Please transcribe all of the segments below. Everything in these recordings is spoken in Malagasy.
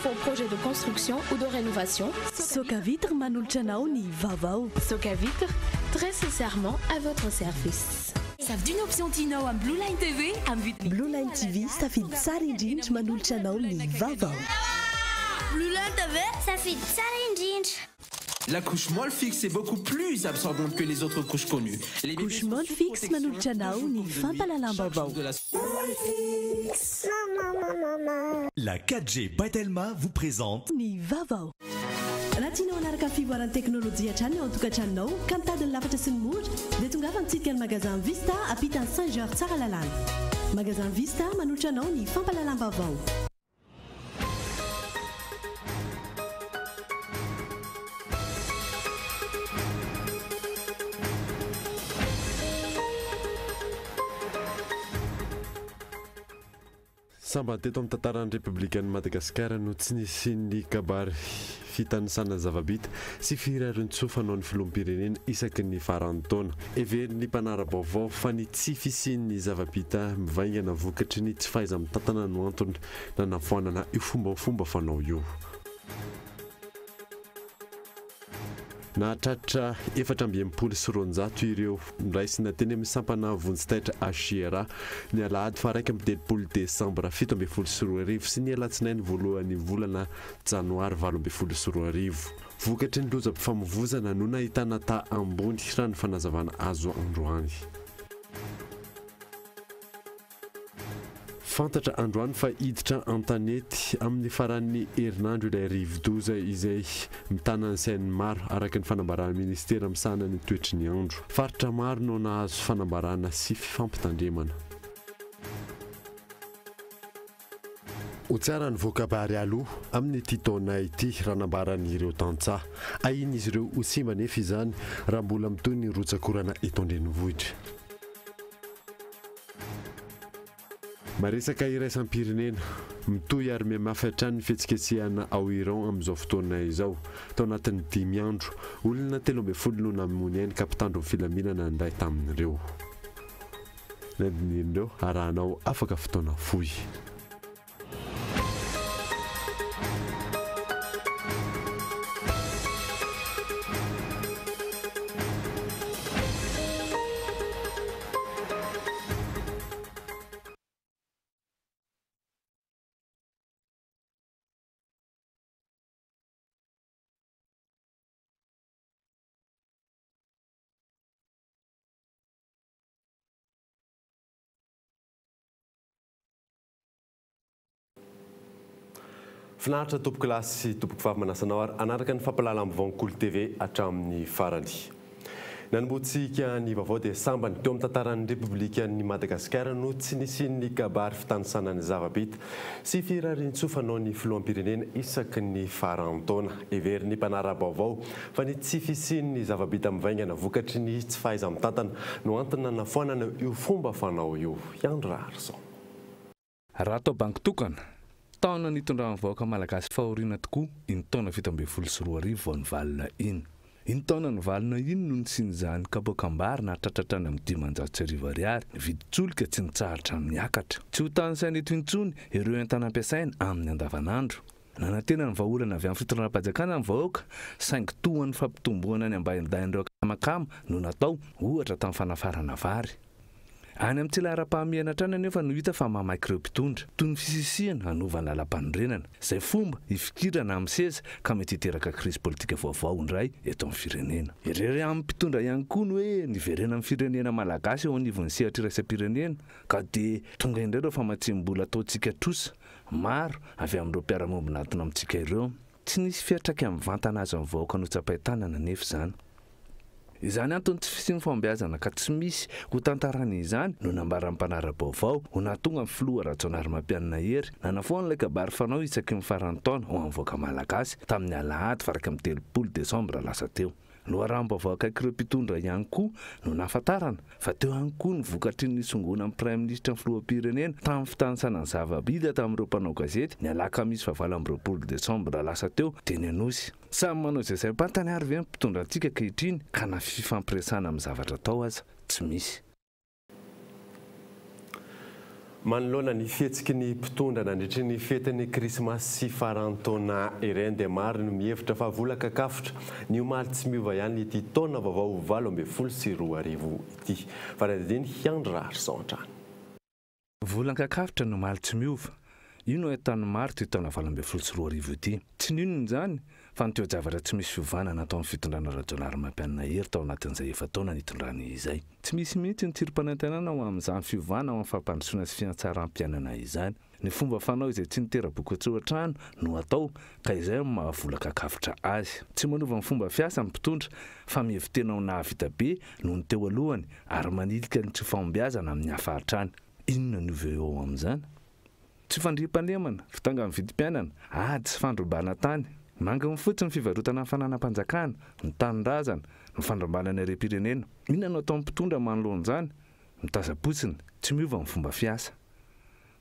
vos projets de construction ou de rénovation. Sokavitre manulchanao ni vavao. Sokavitre, très sincèrement à votre service. Savent d'une option Tino à Blue Line TV. Blue Line TV, ça fait Sarinjinch manulchanao ni vavao. Blue Line TV, ça fait Sarinjinch. La couche molle fixe est beaucoup plus absorbante que les autres couches connues. Les couches molle fixe manulchanao ni fampalalambavao. La 4G Batelma vous présente ni vavao. Latino anaraka fivoaran'ny teknôlôjia hatrany ao an-tokantranonao ka mitady lafatra sy ny mora dia tongavantsika ny magasin Vista apitan'ny Saint-Georges tsara lalàna. Magasin Vista manolotra anao ny fampalalam-bavao. Samba teto amin'ny tantaran'ny République Madagasikara no tsy nisy ny kabary fitanisana zavabita sy firarintsofanao ny filoham-pirenena isaky ny faran'ny taona. Everiny mpanara-baovao fa ny tsy fisian'ny zavabita mivaingana vokatry ny tsy fahaiza mitantana no antony nanafoanana io fombafomba fanao io. Nahatratra 420 ireo raisina teny amin'ny sampana vonjitaitra Asiera ny alahady fa 1 Desambra 2024 sy ny alatsinainy voalohan'ny volana Janoary 2024. Vokatry ny lozam-pifamoivozana no nahitana ta ambony raha ny fanazavana azo androany. Fantatra androany fa hiditra an-tanety amin'ny faran'ny herinandro ilay rivo-doza izay mitana ny sainy maro araka ny fanambarana ministera misahana ny toetry ny andro. Faritra maro no nahazo fanambarana sy fifampitandremana. Ho tsara ny voakabary aloha amin'ny ity taona ity raha nambaran'ireo tantsaha. Ahiny izy ireo ho simba nefa izany raha mbola mitoy ny rotsakorana eto an-drenivohitra. Maresaka iraisam-pirenena mitohy ary mihamafy hatrany ny fihetsiketsehana ao Iran amin'izao fotoana izao. Tao anatin'ny 5 andro, olona 13 no namony ainy ka mpitandro filaminana ndray tamin'ireo. Nandinireo arahanao afaka fotoana fohy. Finaritra tompoko lasy sy tompoko fahamanasana ary anaraka ny fampalalam-bavao Kolo TV hatramin'ny farany. Nanomboantsika ny vaovao dia sambany teo amin'ny tantaran'ny République Madagasikara no tsy nisian'ny kabary fitanisana ny zavabita sy firarintsofanao ny filoham-pirenena isaky ny faran'ny taona. Everiny mpanara-baovao fa ny tsy fisian'ny zavabita mivaingana vokatry ny tsy fahaiza mitantana no antony nanafoanana io fomba fanao io. Andro Arson. Raha atao banky tokana taona nitondran'ny vahoaka malagasy fahoriana tokoa iny taona 2024 vao nivalina iny. Iny taona nivalina iny no nisin'izany kabokambary na tratratrany amin'ny 500 ariary nividitsolika tsy nitsahatra miakatra. Tsy ho tany saina eto intsony ireo entana ampiasaina amin'ny andavanandro. Nanantena ny vahaolana avy amin'ny fitondram-panjakana ny vahoaka saingy tohan'ny fampitomboana ny ambaindain'ireo kamakama no natao ohatra tamin'ny fanafarana vary. Any amin'ny tsilara-pahamihana trany anefa no hita fa mamaiky ireo mpitondra toy ny fisisiana hanovana lam-panorenana izay fomba hifikirana amin'ny seza ka mety hiteraka krizy politika vaovao indray eto amin'ny firenena. Irery amin'ny mpitondra ihany koa ny hoe niverena amin'ny firenena malagasy eo anivon'ny sehatra iraisam-pirenena ka dia tonga indray ireo famatsim-bola ataontsika trosa maro avy amin'ireo mpiara-momby natona amintsika ireo. Tsy nisy fiatraiky amin'ny vantana azy amin'ny vahoaka no tsapain-tanana nefa izany. Izany antony tsy fisian'ny fombiazana ka tsy misy ho tantarany izany no nambaran'ny mpanara-baovao ho nahatonga amin'ny filoha Rajaonary Mampianina Hery nanafoan'ilay kabary fanao isaky ny faran'ny taona ho amin'ny vahoaka malagasy tamin'ny alahady fa 3 Desambra lasa teo. Loharam-baovao akaiky ireo mpitondra ihany koa no nahafantarana fa teo ihany koa ny vokatry ny nisongoana Prime Ministre ny filoham-pirenena tamin'ny fitanisana ny zavabida tamin'ireo mpanao gazety ny alakamisy 2 Desambra lasa teo dia ny anosy. Samy manao izay saim-pantany ary ve mpitondra antsika ankehitriny ka na fifampiresana amin'ny zavatra atao aza tsy misy. manoloana ny fihetsiky ny mpitondra nandritry ny fetiny krismasy sy farantaona ireny dia maro no mihevitra fa vola kakafotra ny omaly tsy miova ihany ity taona vaovao 2024 ity faradiny Hiandry Raharson-trano. Vola kakafotra no omaly tsy miova io no ahitana maro ty taona 2024 ity tsy ninona izany fa ny toejavatra tsy misy fiovana natao amin'ny fitondrana rajonary mampianana hery tao anatin'izay efa taona nitondrany izay tsy misy mihitsy ny tsirom-panantenana ao amin'izany fiovana ao amin'ny fampandrosoana sy fiantsaram-piainana izany ny fomba fanao izay tsy nitera-boky tsoan-trano no atao ka izay mahavola kakafotra azy tsy manova ny fomba fiasa ny mpitondra fa mihevitena ao nahavita be no ny teo alohany ary manilika ny tsy fahombiazana amin'ny hafahatrany inona no eo ao amin'izany tsy fandriam-panemana fitanga amin'ny vidim-piainana ady sy fandrobana tany manga fotsiny fivarotana fananam-panjakana ny tanindrazana ny fandrombana ny rem-pirenena inona no atao mpitondra manoloana izany mitazapotsiny tsy miova ny fomba fiasa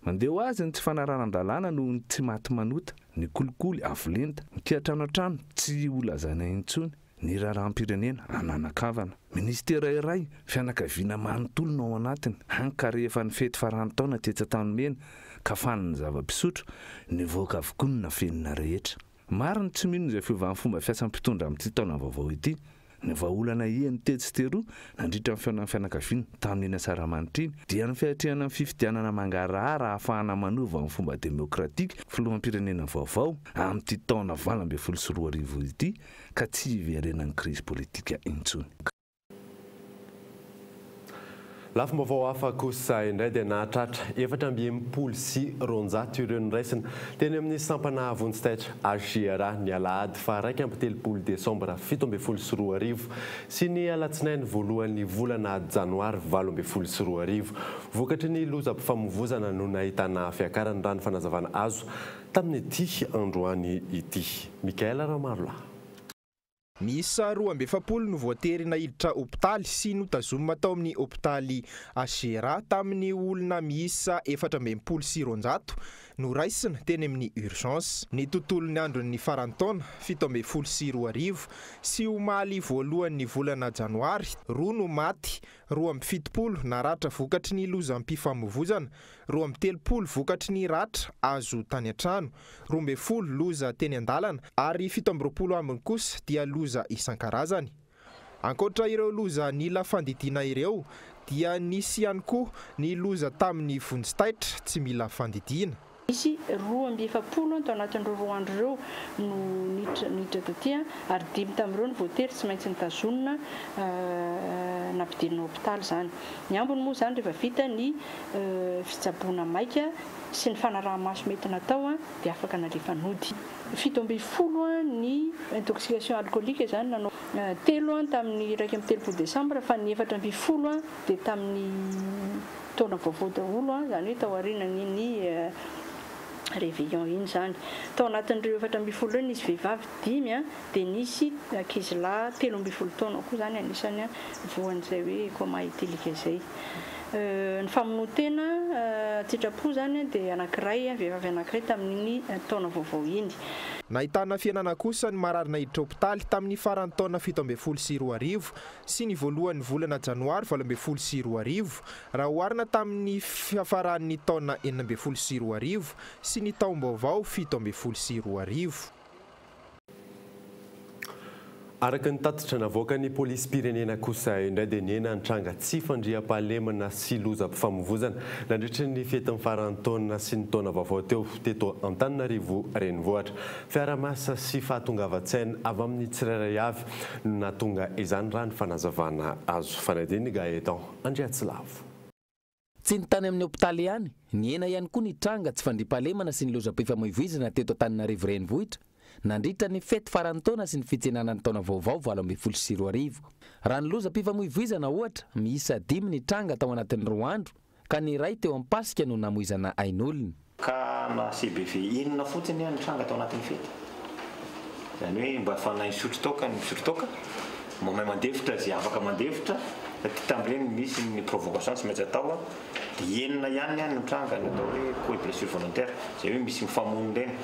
mandeha ho azy ny tsy fanaranan-dalàna no ny tsy maty manota ny kolikoly avolenta mikiatrano an-trano tsy olazana intsony ny raharam-pirenena ananakavana ministera iray fianakaviana manontolo no ao anatiny ka rehefa ny fety farantaona tetsa-tanomena ka faniny zava-pisotro ny voaka avokoa no nafenina rehetra maro ny tsy mino izay fiovan'ny fomba fiasa mpitondra amin'ity taona vaovao ity ny vahaolana iany tetsy teroa nandritra amin'ny fiaonan'ny fianakaviana tamin'iny Saramanitriny dia ny fiatrehana amin'ny fifidianana mangarahara ahafahana manova amin'ny fomba demokratika filoham-pirenena vaovao amin'ity taona 2024 ity ka tsy hiverenan'ny krizy politika intsony. Lafo vaovao hafa kosa indray dia nahatratra 780 sy 200 ireo noraisina teny amin'ny sampana Vontsitaitra Agiara ny alahady fa 2 Desambra 2024 sy ny alatsinainy voalohan'ny volana Janoary 2024 vokatry ny lozam-pifamoivoizana no nahitana fiakaran'ny rano fanazavana azo tamin'ity androany ity. Mikaela Ramarola. Miisa 220 no voatery nahiditra hopitaly sy notazomina tao amin'ny hopitaly Agiara tamin'ny olona miisa 780 sy 200 no raisina teny amin'ny urgence. Ny tontolon'ny andron'ny farantaona 17 sy 20 sy omaly voalohan'ny volana Janoary 2 no maty, 27 naratra vokatry ny lozam-pifamoivoizana, 30 vokatry ny ratra azo tany an-trano, 12 loza teny an-dalana ary 17 ambiny kosa dia loza isan-karazany. Ankoatra ireo loza nila fandidiana ireo dia nisy ihany koa ny loza tamin'ny Vontsitaitra tsy mila fandidiana. Ici 270 tao anatin'ireo 2 andro ireo no niditra taty ary 5 tamin'ireo ny voatery tsy maintsy nitazonina nampidinina hopitaly izany. Ny ambiny moa izany rehefa vita ny fitsaboana maika sy ny fanaraha-maso mety natao dia afaka nalefanody. 720 ny intoxication alcoolique izany nanao 3 tamin'ny 1 Desambra fa ny 420 dia tamin'ny taona vaovao daholo izany hoe tao aorianany réveillon iny zany. Tao anatin'ireo 420 nisy vehivavy 5 dia nisy ankizilahy 13 taona koa zany anisany voan'izay hoe coma éthylique izay. Ny famonoantena tsitrapo zany dia anankiray vehivavy anankiray tamin'iny taona vaovao iny. Nahitana fiainana kosa ny marary nahiditra hopitaly tamin'ny faran'ny taona 17 sy 20 sy ny voalohan'ny volana Janoary 12 sy 20 raha oharina tamin'ny fiafaran'ny taona 14 sy 20 sy ny taom-baovao 17 sy 20. Araka ny tatitra navoaka ny polisy pirenena kosa indray dia niena nitranga tsy fandriam-pahalemana sy lozam-pifamoivoizana nandritra ny fetin'ny farantaona sy ny taona vaovao teo teto Antananarivo renivohitra. Fiara-masa sy fahatongavan-tsaina avy amin'ny tsirairay avy no nahatonga izany rano fanazavana azo. Fanadiny Gaetan Andriatsilavo. Tsy nitany amin'ny hopitaly ihany, niena ihany koa nitranga tsy fandriam-pahalemana sy ny lozam-pifamoivoizana teto Antananarivo renivohitra nandritra ny fety farantaona sy ny fitsenana ny taona vaovao 20 sy 20. Raha ny lozam-pifamoivoizana ohatra miisa 5 nitranga tao anatin'ny 2 andro ka ny iray teo am-pasika no namoizana ain'olona. Ka na CBV inona fotsiny nitranga tao anatin'ny fety. Izany hoe mba fanahy misotro toka ny misotro toka, momay mandevitra zay afaka mandevitra, tambreny misy ny provocation tsy maintsy atao dia enina ihany nitranga natao hoe co blessure volontaire zay hoe misy mifamono reny.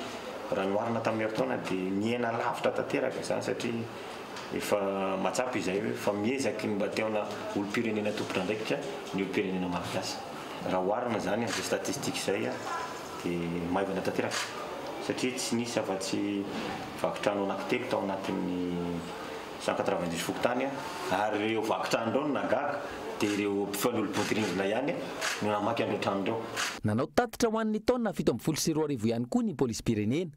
Raha noharina tamin'ny taona dia niena lavitra tanteraka izany satria efa matsapy izay hoe fa miezaky mba teona olo-pirenena tompona ndraikitra ny olo-pirenena malagasy. raha oharina zany amin'izay statistique zay dia maivana tanteraka satria tsy nisy afa-tsy vakitrano anankitelo tao anatin'ny 190 fokotany ary ireo vakitrano ireo no nagaga dia ireo mpifanolo-bodirindrina ihany no namaky an'ireo trano ireo. Nanao tatitra ho an'ny taona 724 ihany koa ny polisy-pirenena.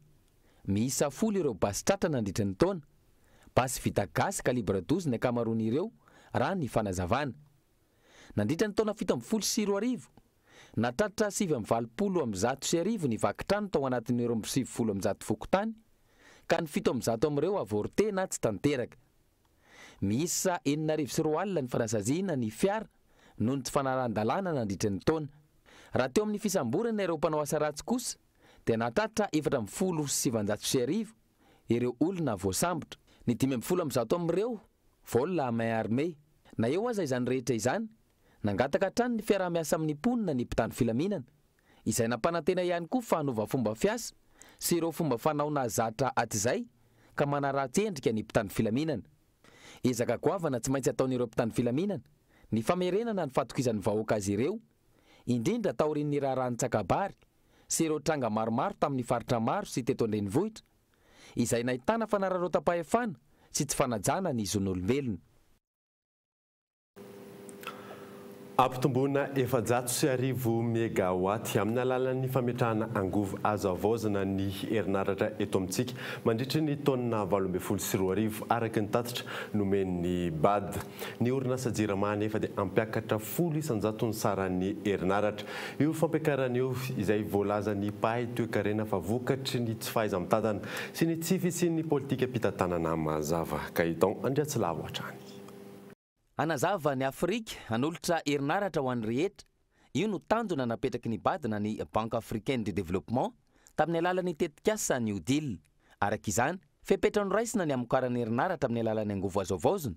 Miisa 10 ireo basy tratra nandritra ny taona. Basy vita gasy calibre 12 ny akamaroan'ireo raha ny fanazavana. Nandritra ny taona 724 natratra 720 ny vakitrano tao anatin'ireo 770 fokotany ka ny 700 amin'ireo avorté na tsy tanteraka. Miisa 904 ny fanasaziana ny fiara noho ny tsy fanaran-dalàna nandritra ny taona. Raha teo amin'ny fisamborana ireo mpanao asa ratsy kosa dia natratra 470 ireo olona voasambotra. Ny 510 amin'ireo vola main armé. Na eo aza izany rehetra izany nangataka hatrany ny fiarah-miasa amin'ny mponina ny mpitandro filaminana izay nampanantena ihany koa fanova fomba fiasa sy ireo fomba fanaona zatra atizay ka manaratsy endrika ny mpitandro filaminana. Ezaka goavana tsy maintsy ataon'ireo mpitandro filaminana ny famerenana ny fatokizan'ny vahoaka azy ireo indrindra taorian'ny raharahany-tsakabary sy ireo tranga maromaro tamin'ny faritra maro sy teto an-drenivohitra izay nahitana fanararotam-pahefana sy tsy fanajana ny zon'olombelona. Ampitombona 710 megawatt amin'ny alalan'ny fametrahana angovo azo avaozana ny herinaratra eto amintsika mandritra ny taona 824 araka ny tatitra nomen'ny BAD. Ny orinasa JIRAMA nefa dia ampiakatra 100 ny saran'ny herinaratra. Io fampiakarana io izay voalazan'ny pahay toe-karena fa vokatry ny tsy fahaiza-mitantana sy ny tsy fisian'ny politika mpitantanana mazava. Kaiton Andriatsilavo hatrany. Anazava ny Afrika hanolotra herinaratra ho an'ny rehetra. Io no tanjona napetraky ny BAD na ny Banque Africaine de Développement tamin'ny alalan'ny tetikasa New Deal. Araka izany, fepetra noraisina ny amokarany herinaratra amin'ny alalan'ny angovo azo avaozana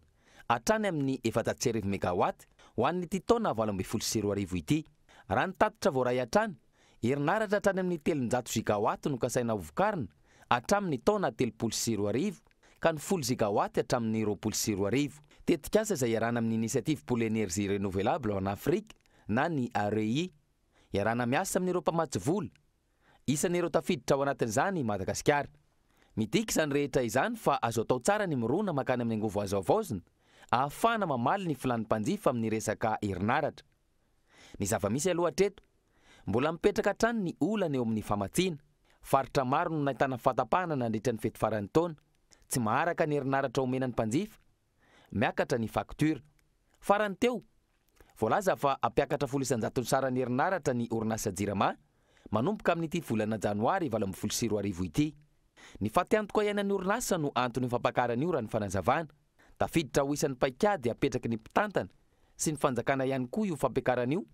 hatrany amin'ny 710 megawatt ho an'ny taona 824 ity. Raha ny tatitra voaray hatrany, herinaratra hatrany amin'ny 300 gigawatt no kasaina vokarina hatramin'ny taona 320 ka ny 10 gigawatt hatramin'ny 2020. Tetikasa izay iarana amin'ny initiative pour l'énergie renouvelable en Afrique na ny AREI, iarana miasa amin'ireo mpamatsy vola. Isan'ireo tafiditra ao anatin'izany Madagasikara. Midika izany rehetra izany fa azo atao tsara ny mirona makany amin'ny angovo azo avaozana ahafahana mamaly ny filan'ny mpanjifa amin'ny resaka herinaratra. Ny zava-misy aloha hatreto, mbola mipetraka hatrany ny olana eo amin'ny famatsiana. Faritra maro no nahitana fatapahana nandritra ny fety faran'ny taona. Tsy maharaka ny herinaratra omenan'ny mpanjifa. Miakatra ny faktura. Farany teo, voalaza fa ampiakatra 100 ny saran'ny herinaratra ny orinasa JIRAMA manomboka amin'ity volana janoary 2024 ity. Ny fatiantoka iainan'ny orinasa no antony fampakarany io raha ny fanazavana. Tafiditra ho isan'ny paikady apetraky ny mpitantana sy ny fanjakana ihany koa io fampiakarana io.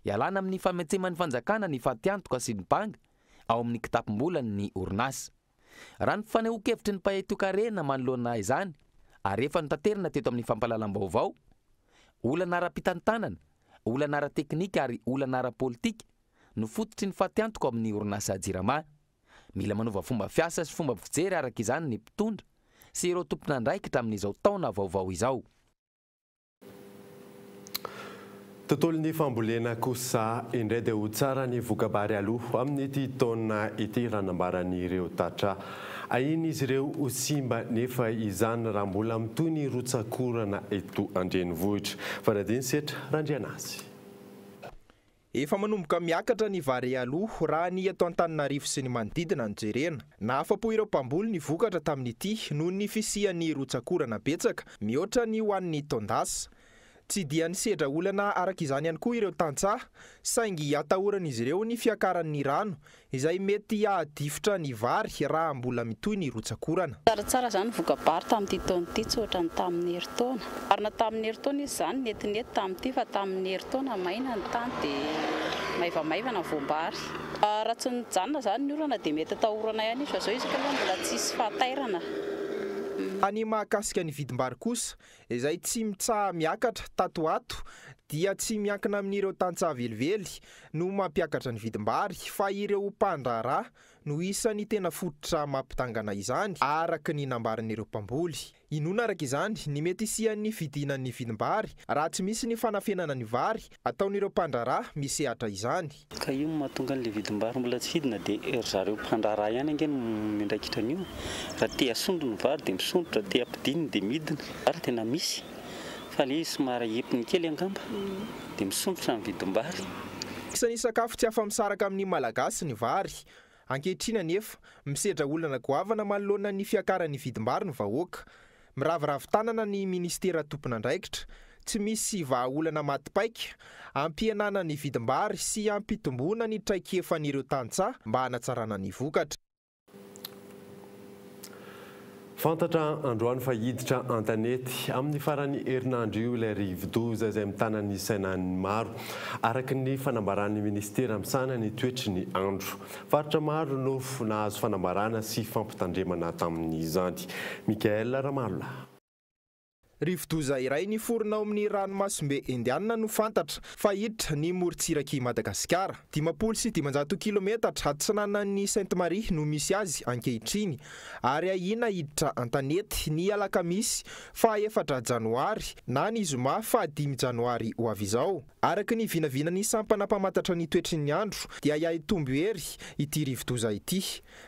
Ialana amin'ny fametseman'ny fanjakana ny fatiantoka sy ny banga ao amin'ny kitapom-bolany ny orinasa. Raha ny fanehoan-kevitry ny pahay toe-karena manoloana izany ary efa notanterina teto amin'ny fampalalam-baovao, olana ara-pitantanana, olana ara-teknika ary olana ara-politika no fototry ny fatiantoko amin'ny orinasa JIRAMA. Mila manova fomba fiasa sy fomba fijery araka izany ny mpitondra sy ireo tompon'andraikitra amin'izao taona vaovao izao. Tontolon'ny fambolena kosa indray dia ho tsara ny vokabary aloha amin'ity taona ity raha nambaran'ireo tatra. Ainy izy ireo ho simba nefa izany raha mbola mitoy ny rotsakorana eto an-drenivohitra. Faradiny setra Randrianazy. Efa manomboka miakatra ny vary aloha raha ny ato Antananarivo sy ny manodidina no jerena. Nahafapo ireo mpamboly ny vokatra tamin'ity noho ny fisian'ny rotsakorana betsaka mihoatra ny ho an'ny taondasa. Tsy dia ny sedra olana araka izany ihany koa ireo tantsaha saingy atahoran'izy ireo ny fiakaran'ny rano izay mety ahadifotra ny vary raha mbola mitoy ny rotsakorana. Tsaratsara zany vokabary tamin'ity taona ity tsy ohatrany tamin'ny herintaona. Arina tamin'ny herintaona izy zany netinety tamin'ity fa tamin'ny herintaona maina ny tany dia maivamaivana voambary. Raha tsy nijanona zany ny orana dia mety atahorana ihany izy fa zao izy ka mbola tsisy fahatairana. Any mahakasika ny vidim-bary kosa izay tsy mitsaha miakatra tato ato dia tsy miankina amin'ireo tantsaha velively no mampiakatra ny vidim-bary fa ireo mpandraharaha no isan'ny tena fototra mampitangana izany araka ny nambaran'ireo mpamboly. Inona araka izany ny mety isian'ny fidinan'ny vidim-bary raha tsy misy ny fanafenana ny vary ataon'ireo mpandraharaha misehatra izany. Ka io mahatonga an'ilay vidim-bary mbola tsy hidina dia zareo mpandraharaha ihany angeny mindraikitra an'io. Raha te asondro ny vary dia misondrotra, te ampidininy dia midina. Ary tena misy fa ilay somary epiny kely angamba dia misondrotra ny vidim-bary. Isan'ny sakafo tsy afa-misaraka amin'ny malagasy ny vary. Ankehitriny anefa misedra olana goavana manoloana ny fiakaran'ny vidim-bary ny vahoaka. Miravoravo tanana ny ministera tompon'andraikitra tsy misy vahaolana matipaika ampihenana ny vidim-bary sy ampitomboana ny traikefan'ireo tantsaha mba hanatsarana ny vokatra. Fantatra androany fa hiditra an-tanety amin'ny farany herinandro io ilay rivo-doza izay mitana ny sainan'ny maro araka ny fanambaran'ny ministera misana ny toetry ny andro. Faritra maro no nahazo fanambarana sy fampitandremana tamin'izany. Mikael Ramallah. Rivo-doza iray ny forona ao amin'ny ranomasimbe Indiana no fantatra fa hiditra ny morontsiraky Madagasikara. 500 kilometatra atsinanan'ny Sainte-Marie no misy azy ankehitriny ary ahina hiditra an-tanety ny alakamisy fa 4 janoary na ny zoma fa 5 janoary ho avy izao. Araka ny vinavinany sampana mpamantatra ny toetry ny andro dia iahitombo hery ity rivo-doza ity.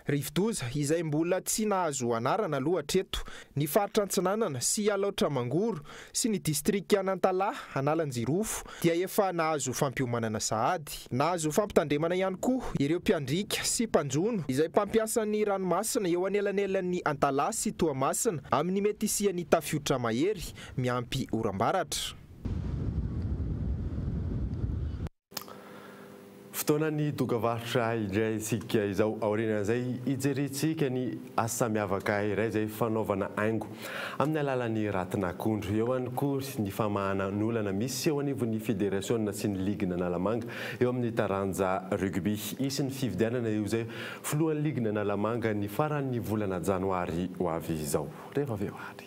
Rivo-doza izay mbola tsy nahazo anarana aloha hatreto. Ny faritra Antsinanana sy Alaotra Mangoro sy ny distrika Anantalahy Analanjirofo dia efa nahazo fampiomanana sahady. Nahazo fampitandremana ihany koa ireo mpiandrika sy mpanjono izay mpampiasa ny ranomasina eo anelanelan'ny Antalahy sy Toamasina amin'ny mety isian'ny tafiotra mahery miampy oram-baratra. Fotoana ny dokavarotra indray isika izao aorian'izay hijeritsika ny asa miavaka iray izay fanaovana haingo amin'ny alalan'ny ratin'akondro. Eo ihany koa ny famahanan'olana misy eo anivon'ny fédération sy ny ligue n'Analamanga eo amin'ny taranja rugby. Isin'ny fividianana io izay filohan'ny ligue n'Analamanga ny faran'ny volana janoary ho avy izao. Rehefa avy eo ary.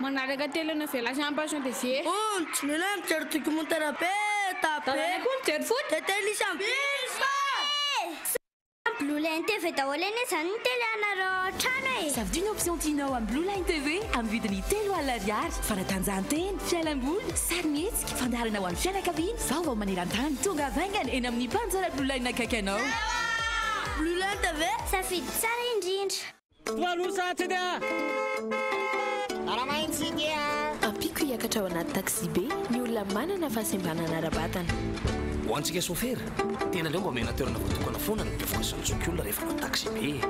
Manaraka tele na vela champation de vie. Ont, le lam cer documentaire tapé. Cer foot. Tele championship. Blue Line TV daoleny zany ny tele anareo trano e. Savidy ny option tianao amin'ny Blue Line TV amin'ny vidiny 3 alariary. Fanatanjahantena, fialamboly, sarimihetsika, fandaharana ho an'ny fianakaviana, vaovao maneran-tany, tonga avaingana eny amin'ny mpanjara Blue Line akaiky anao. Blue Line TV safidy tsara indrindra. Ampiko hiakatra ao anaty taxi be ny olona manana fahasembanana ara-batana. Ho antsika sofera, tena leo mba mena toerana voatokana foana ny mpivoaka sy nitsoky olona rehefa na taxi be.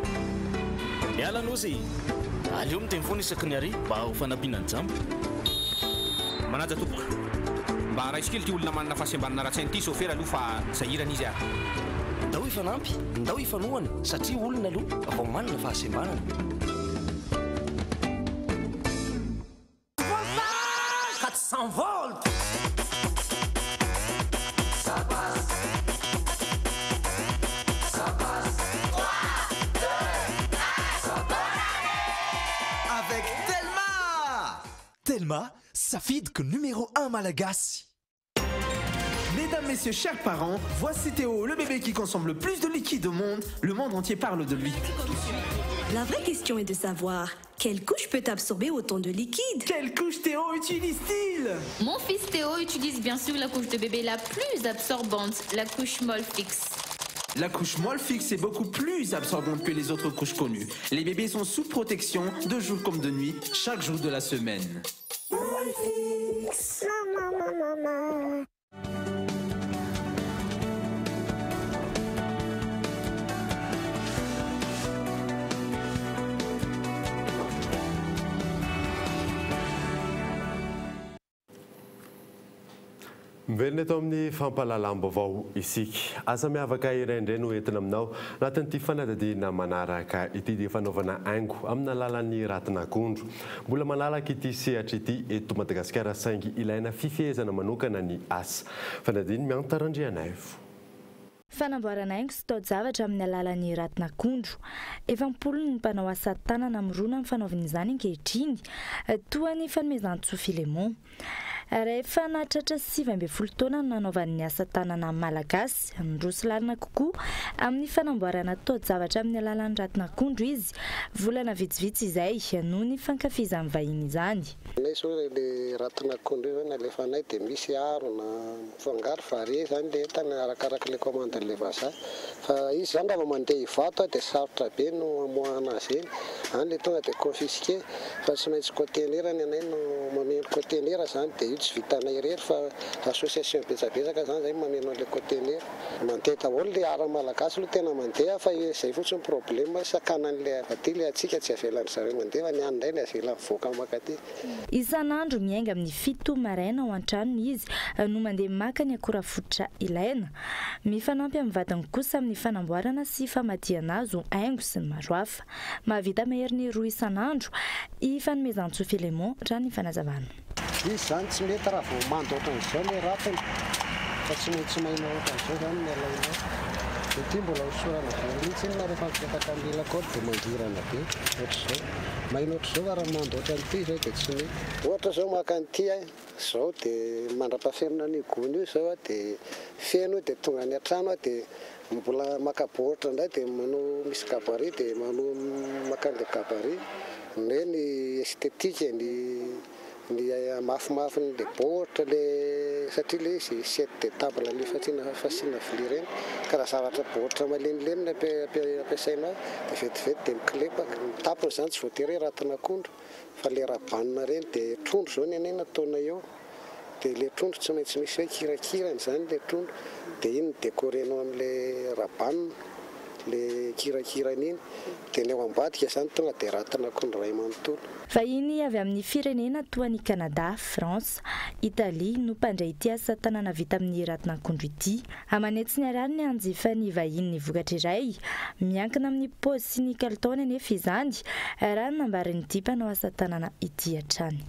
Miala nosy, aleo miteny foana isaky ny ary mba ho fanampiana ny jambo. Manaja tompoka, mba raisy kely ty olona manana fahasembanana ra-tsainy ty sofera aloha fa sahirana izy ary. Ndao ifanampy, ndao ifanohana satria olona aloha vao manana fahasembanana. 400 volts. Ça passe. Ça passe. 3, 2, 1. Ça passe. Avec Telma. Telma, Safid que numéro 1 Malagasy. Mesdames, messieurs, chers parents, voici Théo, le bébé qui consomme le plus de liquide au monde. Le monde entier parle de lui. La vraie question est de savoir quelle couche peut absorber autant de liquide. Quelle couche Théo utilise-t-il? Mon fils Théo utilise bien sûr la couche de bébé la plus absorbante, la couche Molfix. La couche Molfix est beaucoup plus absorbante que les autres couches connues. Les bébés sont sous protection de jour comme de nuit, chaque jour de la semaine. Molfix. Maman. Miverina eto amin'ny fampahalalam-baovao isika. Asa miavaka iray indray no entina aminao anatin'ity fanadihadiana manaraka ity dia fanaovana haingo amin'ny alalan'ny ratin'akondro. Mbola malalaka ity sehatra ity eto Madagasikara saingy ilaina fifehezana manokana ny asa. Fanadihany miantarandrianay. Fanamboarana haingo sy taozavatra amin'ny alalan'ny ratin'akondro. Efa mipolony ny mpanao asa tanana mirona amin'ny fanaovana izany ankehitriny, toa ny fanomezan-tsoa Filemon. Rehefa nahatratra 20 taona no nanaovan'ny asa tanana malagasy, nandroso lalina kokoa amin'ny fanamboarana taozavatra amin'ny alalan'ny ratin'akondro izy. Volana vitsivitsy izay noho ny fankafizan'ny vahiny izany. Le ratin'akondro io nalefanay dia misy arona fangaro fare zany le entana arakaraka le commande-le vazaha. Fa izy zany raha mandeha hivato dia sarotra be no amoahana azy eny. Any le tonga dia confisqué fa tsy maintsy conteneur ny anay no mameno conteneur zany dia io tsy vitanay irery fa association betsabetsaka zany zay mameno le conteneur. Mandeha daholo le ara malagasy aloha tena mandeha fa izay fotsiny problème sakanan'le avaty le atsika tsy avelan'ny zareo mandeha fa ny an'indray le avela mivoaka makaty. Isan'andro miainga amin'ny 7 maraina ao an-tranony izy no mandeha maka ny akora fototra ilaina. Mifanampy amin'ny vadiny kosa amin'ny fanamboarana sy famadihana azo haingo sy ny maro hafa. Mahavita maherin'ny 2 isan'andro fanomezan-tsoa Filemon raha ny fanazavana. Izy zany tsy mety raha vao mando ohatran'izao ny ratiny fa tsy maintsy maina ohatran'izao zany ny alaina. Dia ity mbola hosorana be mihitsy na rehefa mipetaka mila koa dia mangirana be ohatr'izao. Maina ohatr'izao fa raha mando ohatran'ity izao dia tsy mety. Ohatra zao maka an'ity zao dia mandrapahaferina ny gony io zao dia feno dia tonga any an-trano dia mbola maka boaritra indray dia manao misy gabarit dia manao maka an'ilay gabarit. Hoe ny estetika ny mafimafy ny boaritra satria le izy set de table ny fasiana vilia ireny ka raha zavatra boaritra malenileny ampiasainao dia vetivety dia miklepaka. Ny tapony zany tsy voatery ratin'akondro fa le rabanina ireny dia trondro zao ny anay nataona eo dia le trondro tsy maintsy misy hoe kirakirany zany le trondro dia iny décorenao amin'le rabanina le kirakirany iny dia ny ao ambadika zany tonga dia ratin'akondro ray manontolo. Vahiny avy amin'ny firenena toa ny Canada, France, Italia no mpandray ity asa tanana vita amin'ny ratin'akondro ity. Amanetsy ny arary ny anjifa ny vahiny ny vokatra iray, miankina amin'ny paozy sy ny kalitaony anefa izany raha nambarin'ity mpanao asa tanana ity hatrany.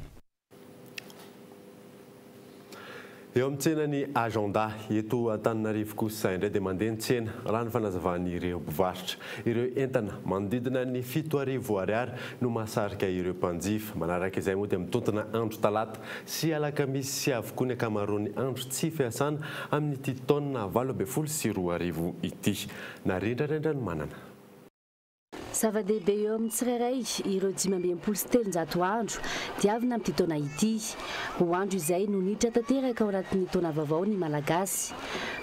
Eo amin'ny tsenany agenda eto Antananarivo kosa indray dia mandeha ny tsena raha ny fanazavan'ireo mpivarotra. Ireo entana manodidina ny 7,000 ariary no mahasarika ireo mpanjifa. Manaraka izay moa dia mitontona andro talata sy alakamisy sy avokoa ny ankamaroan'ny andro tsy fiasana amin'ity taona 2022 ity. Narindrarindra no manana. Zava-dehibe eo amin'ny tsirairay ireo 523 andro diavina amin'ity taona ity. Ho andro izay no niditra tanteraka ao anatin'ny taona vaovao ny malagasy.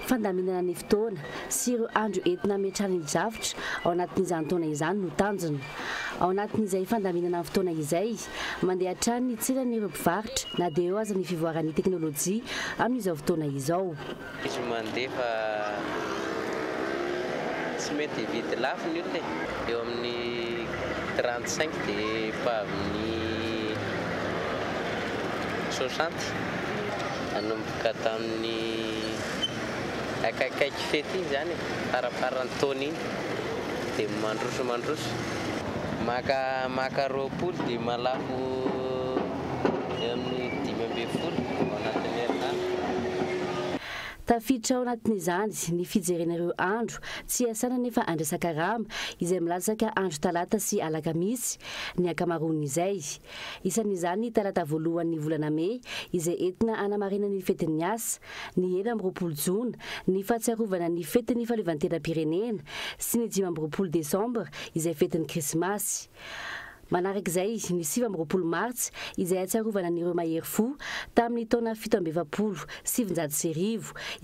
Fandaminana ny fotoana sy ireo andro entina hametrahana ny zavatra ao anatin'izany taona izany no tanjona. Ao anatin'izay fandaminana ny fotoana izay mandeha hatrany ny tsiran'ireo mpivarotra na dia eo aza ny fivoaran'ny teknôlôjia amin'izao fotoana izao. Izy mandefa tsy mety vidy lafo ny olona eo amin'ny 35 dia fa amin'ny 60 anomboka tamin'ny akaikaiky fety iny zany paraparan'ny taona iny dia mandroso maka 20 dia malafo eo amin'ny 520 ao anatin'ny herinandro. Tafiditra ao anatin'izany ny fijeren'ireo andro tsy hiasana nefa andrasaka ramba izay milatsaka andro talata sy alakamisy ny ankamaroan'izay. Isan'izany talata voalohan'ny volana May izay entina anamarena ny fetin'ny asa, ny 9 Jona ny fahatsiarovana ny fetin'ny fahaleovan-tena-pirenena sy ny 5 Desambra izay fetin'ny krismasy. Manarak'izay ny 7 Martsa izay atsiarovana n'ireo mahery fo tamin'ny taona 720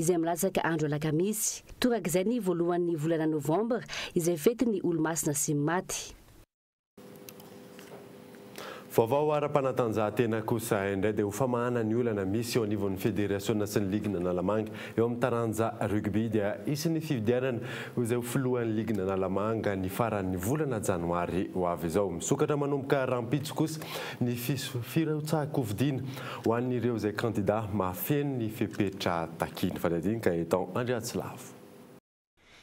izay milatsaka andro alakamisy. Torak'izay ny voalohan'ny volana Novambra izay fetin'ny olo-masina sy maty. Vaovao ara-panatanjahantena kosa indray dia ho famahana ny olana misy eo anivon'ny fédération sy ny ligna Analamanga eo amin'ny taranja rugby dia isin'ny fividianana izay ho filohan'ny ligna Analamanga ny faran'ny volana janoary ho avy izao. Misokatra manomboka rampitso kosa ny firotsaham-pifidiana ho an'ireo izay kandida mahafeno ny fepetra takiny fanadinika eto Andriatsilavo.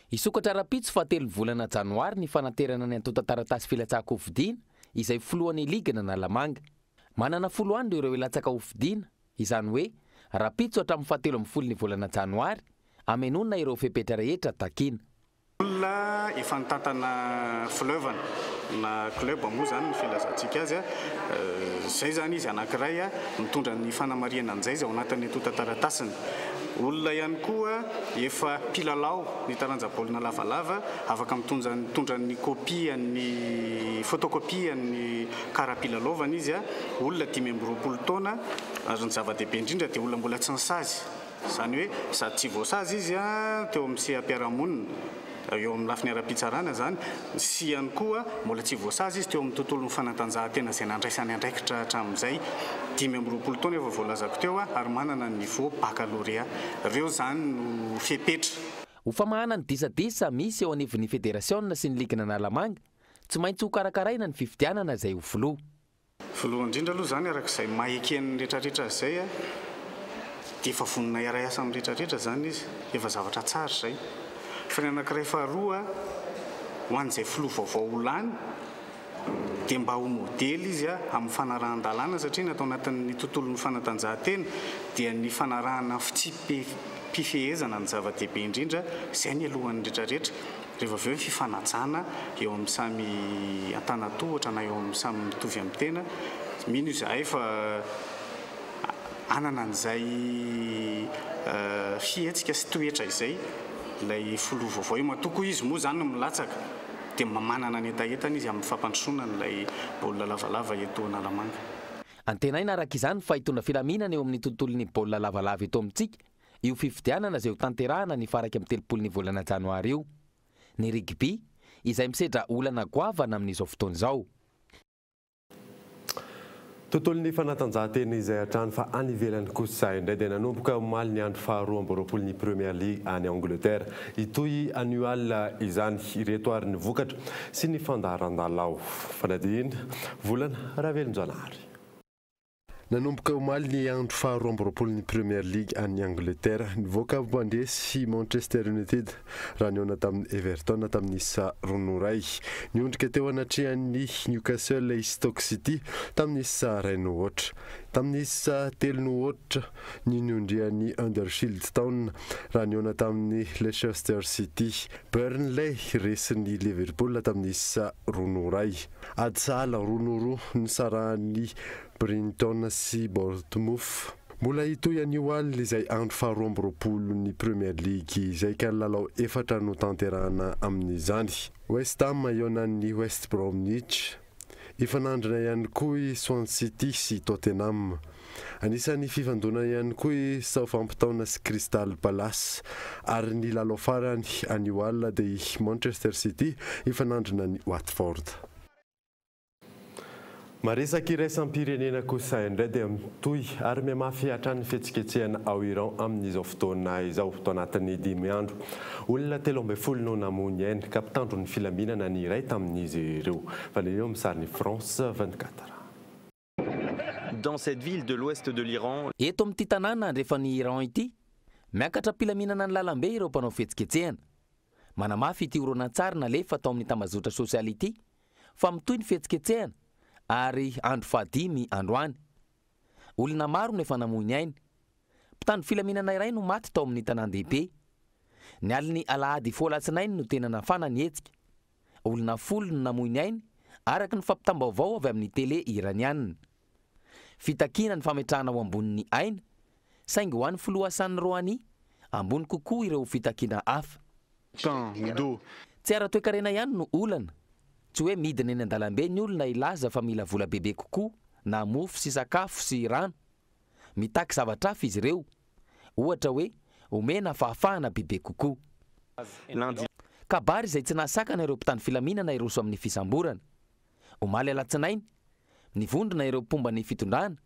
Isokatra rapitso fa 3 volana janoary ny fanaterana ny antonta-taratasy filatsaham-pifidiana izay filohan'ny ligna Analamanga. Manana 10 andro ireo ilatsaka hofidiana, izany hoe rapitso hatramin'ny 17 ny volana janoary amenona ireo fepetra rehetra takina. Olona efa nitantana fileuvana na club moa zany ny filazantsika azy zay zany izy anankiray mitondra ny fanamariana an'izay ao anatin'ny antonta-taratasiny. Olona ihany koa efa mpilalao ny taranja baolina lavalava afaka mitondra ny kopia ny photocopie ny karaha-pilalaovana izy olona 5 taona ary ny zava-dehibe indrindra dia olona mbola tsy nisazy, izany hoe sady tsy voasazy izy teo amin'ny seha-piarahamonina eo amin'ny lafiny ara-pitsarana zany sy ihany koa mbola tsy voasazy izy teo amin'ny tontolon'ny fanatanjahantena izay nandraisany andraikitra hatramin'izay 5 taona efa voalazako teo ary manana ny niveau baccalauréat. Ireo zany no fepetra. Ho famahana ny disadisa misy eo anivon'ny fédération sy ny ligna Analamanga tsy maintsy ho karakaraina ny fifidianana izay ho filoha. Filoha indrindra aloha zany arak'izay maheken'ny rehetrarehetra izay dia efa vonona iara asa amin'ny rehetrarehetra zany izy, efa zavatra tsara izay. Fa ny anankiray faharoa ho an'izay filoha vaovao ho lany dia mba ho modely izy amin'ny fanarahan-dalàna satria natao anatin'ny tontolon'ny fanatanjahantena dia ny fanarahana fifehezana ny zava-dehibe indrindra izay ny alohan'ny rehetrarehetra. Rehefa avy eo fifanajana eo amin'ny samy antanatohatra na eo amin'ny samy mitovy amin'ny tena, mino izahay fa anana an'izay fihetsika sy toetra izay ilay filoha vaovao io matoko izy moa zany no milatsaka dia manana ny etaetana izy amin'ny fampandrosoana n'ilay baolina lavalava eto Analamanga. Antenaina araka izany fa hitondra filaminana eo amin'ny tontolon'ny baolina lavalava eto amintsika io fifidianana izay ho tanterahana ny faraka amin'ny 30 volana janoary io. Ny rugby izay misedra olana goavana amin'izao fotoana izao. Tontolon'ny fanatanjahantena izay hatrany fa any ivelany kosa indray dia nanomboka omaly ny andro faha-12 ny Premier League any Angleterre. Itoy annual izany ireto ary ny vokatra sy ny fandaharan-dalao. Fanadina volana Ravelonjanahary. Nanomboka omaly ny andro faha-12 ny Premier League any Angleterre nivoaka mandresy Manchester United raha niona tamin'ny Everton tamin'ny isa 2-0. Niondrika teo anatrehan'ny Newcastle Stoke City tamin'ny isa 1-0. Tamin'ny isa 3-0 ny niondrian'ny Huddersfield Town raha niona tamin'ny Leicester City. Burnley resin'ny Liverpool tamin'ny isa 2-0. Adsala 2-0 ny sarahan'ny Brinton sy Bournemouth. Mbola itoy annual izay andro faha-12 ny Premier League izay ka lalao efatra no tanterahana amin'izany. West Ham ionan'ny West Bromwich. Ifanandrina ihany koa i Swansea City sy Tottenham. Anisan'ny fifandona ihany koa i Southampton sy Crystal Palace ary ny lalao farany annual dia Manchester City ifanandrina ny Watford. Maresaka iraisam-pirenena kosa indray dia mitoy ary mihamafy hatrany fihetsiketsehana ao Iran amin'izao fotoana izao tao anatin'ny 5 andro. Olona 12 no namony ainy ka mpitandro ny filaminana ny iray tamin'izy ireo. Valérie Misarny, France 24. Dans cette ville de l'ouest de l'Iran, eto amin'ity tanàna rehefa ny Iran ity miakatra mpilaminana ny lalambe ireo mpanao fihetsiketsehana. Manamafy ity horonan-tsary nalefa tao amin'ny tambazotra sosialy ity fa mitoy ny fihetsiketsehana ary andro faha-5 androany. Olona maro no efa namoiny ainy. Mpitandro filaminana iray no maty tao amin'ny tanan-dehibe. Ny aliny alahady folatsinainy no tena nafana ny hetsika. Olona 10 no namoiny ainy araka ny fampitam-baovao avy amin'ny tele iranianina. Fitakina ny fametrahana ao ambonin'ny aina saingy ho an'ny filoha Hassan Rouhani ambony kokoa ireo fitakina hafa. Tsy ara-toekarena ihany no olana. Tsy hoe midina eny an-dalambe ny olona ilaza fa mila vola bebe kokoa na mofo sy sakafo sy rano. Mitaky zavatra hafa izy ireo. Ohatra hoe omena fahafahana bebe kokoa. Kabary izay tsy nahasakana ireo mpitandro filaminana iroso amin'ny fisamborana. Omaly alatsinainy nivondrona ireo mpomba ny fitondrana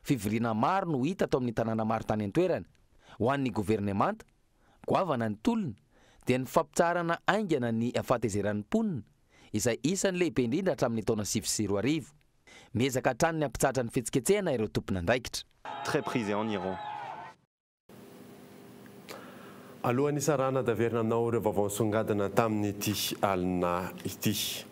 fivoriana maro no hita atao amin'ny tanàna maro tany an-toerana ho an'ny governemanta goavana ny tolona dia ny fampitsarana aingana ny afatezeran'ny mponina izay isan'ny lehibe indrindra hatramin'ny taona 2024 miezaka hatrany ny ampitsatra ny fetsiketsehana ireo tompona andraikitra très prisé en Iran. Alohan'ny sarana daverina aminao ireo vaovao songadina tamin'ity alina ity.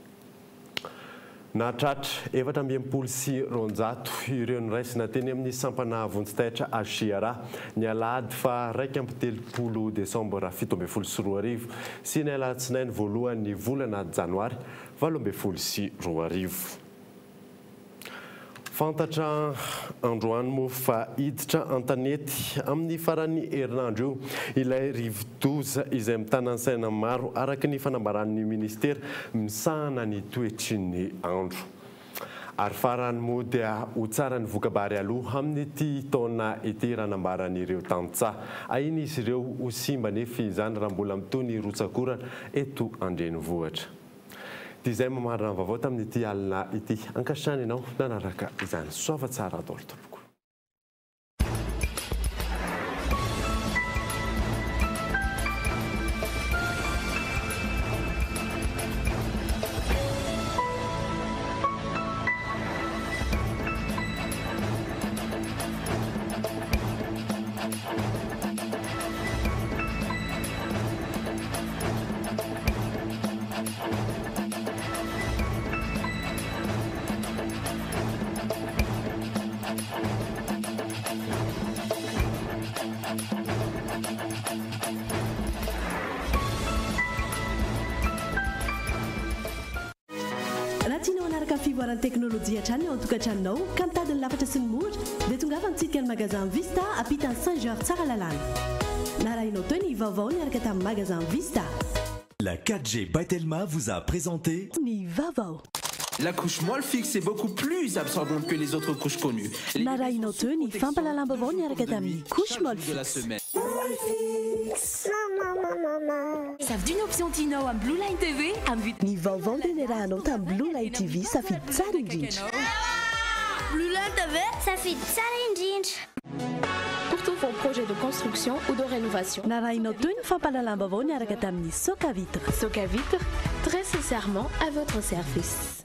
Nahatratra 720 ireo niraisina teny amin'ny sampana vonjitaitra Achiara ny alahady fa 2 Desambra 2024 sy ny alatsinainy voalohan'ny volana Janoary 2024. Fantatra androany moa fa hiditra an-tanety amin'ny faran'ny herinandro io ilay rivo-doza izay mitana saina maro araka ny fanambaran'ny ministera misahana ny toetry ny andro. Ary farany moa dia ho tsara ny vokabary aloha amin'ity taona ity raha nambaran'ireo tantsaha. Ahiny izy ireo ho simba nefa izany raha mbola mitony rotsakorana eto andrenivohitra. Izay mamarina ny vaovao tamin'ity alina ity ankasitrany ianao nanaraka izany soava tsara daholo tompoko. Fivoaran'ny teknolojia hatrany ao an-tokantranonao ka mitady ny lafatra sy ny mora dia tongava mitsidika ny magasin Vista ampitany Saint-Georges tsara lalàna. Narahinao teo ny vaovao niaraka tamin'ny magasin Vista. La 4G by Telma vous a présenté Ni Vavao. La couche molle fixe est beaucoup plus absorbante que les autres couches connues. Narahinao teo ny fampalalamba-vao niaraka tamin'ny couche molle fixe. Savent d'une option Tino en Blue Line TV en vue Ni vaovao dia niarahanao tamin'ny Blue Line TV safidy tsara indrindra. Blue Line TV safidy tsara indrindra. Pour tous vos projets de construction ou de rénovation. Narahinao teo ny fampalalamba-vao niaraka tamin'ny Soca Vitre. Soca Vitre, très sincèrement à votre service.